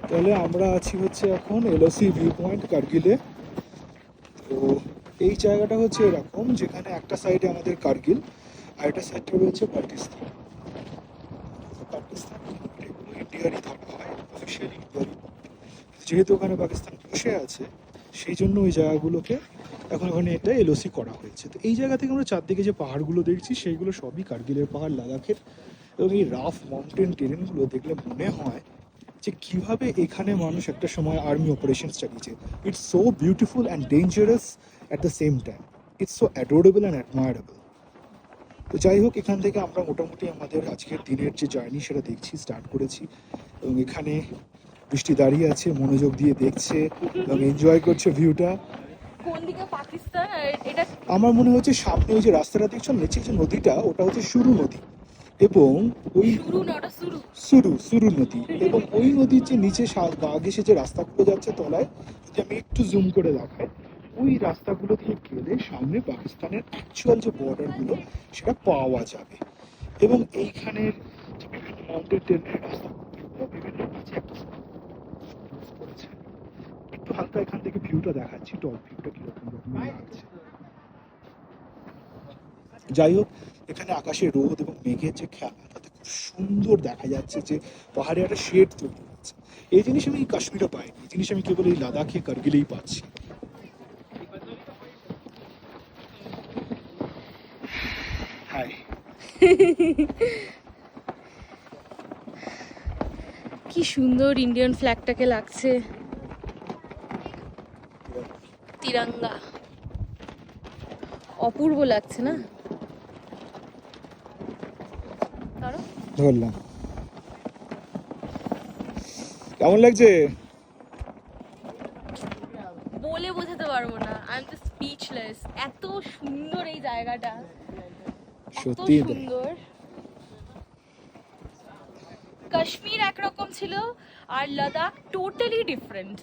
তাহলে আমরা আছি হচ্ছে এখন এলওসি ভিউ পয়েন্ট কার্গিলে। তো এই জায়গাটা হচ্ছে এরকম, যেখানে একটা সাইডে আমাদের কার্গিল আর একটা সাইডে রয়েছে পাকিস্তান। পাকিস্তান এগুলো ইন্ডিয়ারই ধরা হয়, অফিসিয়ালি ইন্ডিয়ারই। যেহেতু ওখানে পাকিস্তান বসে আছে, সেই জন্য ওই জায়গাগুলোকে এখন ওখানে একটা এলওসি করা হয়েছে। তো এই জায়গা থেকে আমরা চারদিকে যে পাহাড়গুলো দেখছি সেইগুলো সবই কার্গিলের পাহাড়, লাদাখের। এবং এই রাফ মাউন্টেন টেরেনগুলো দেখলে মনে হয় যে কিভাবে এখানে মানুষ একটা সময় আর্মি অপারেশনস চালিয়েছে। It's so beautiful and dangerous at the same time. It's so adorable and admirable. তো যাই হোক, এখান থেকে আমরা মোটামুটি আমাদের আজকের দিনের যে জার্নি সেটা দেখছি, স্টার্ট করেছি। এবং এখানে বৃষ্টি দাঁড়িয়ে আছে, মনোযোগ দিয়ে দেখছে এবং এনজয় করছে ভিউটা। কোন দিকে পাকিস্তান আর এটা? আমার মনে হচ্ছে সামনে ওই যে রাস্তাটা দেখছো, নিচে যে নদীটা, ওটা হচ্ছে সুরু নদী। এবং ওই শুরু না, ওটা শুরু। সুরু নদী। এবং ওই নদীর যে নিচে গা ঘেঁষে যে রাস্তাগুলো যাচ্ছে তলায়, যদি আমি একটু জুম করে দেখাই, ওই রাস্তাগুলো দিয়ে গেলে সামনে পাকিস্তানের অ্যাকচুয়াল যে বর্ডারগুলো সেটা পাওয়া যাবে। এবং এইখানের যে বিভিন্ন মাউন্টেন টেনের রাস্তাগুলো বিভিন্ন নিচে একটা করেছে। একটু হালকা এখান থেকে ভিউটা দেখাচ্ছি, টপ ভিউটা কিরকম রকম লাগছে। যাই হোক, এখানে আকাশে রোদ এবং মেঘের যে খেলা, তাতে খুব সুন্দর দেখা যাচ্ছে যে পাহাড়ে একটা শেড তৈরি হচ্ছে। এই জিনিস আমি কাশ্মীরে পাইনি, এই জিনিস আমি কেবল এই লাদাখে কার্গিলেই পাচ্ছি। হাই। কি সুন্দর ইন্ডিয়ান ফ্ল্যাগটাকে লাগছে, তিরঙ্গা। অপূর্ব লাগছে না? ধরো। ধরলাম। কেমন লাগছে? বলে বোঝাতে পারবো না, আই এম জাস্ট স্পিচলেস। এত সুন্দর এই জায়গাটা, এত সত্যি সুন্দর। কাশ্মীর একরকম ছিল আর লাদাখ টোটালি ডিফারেন্ট।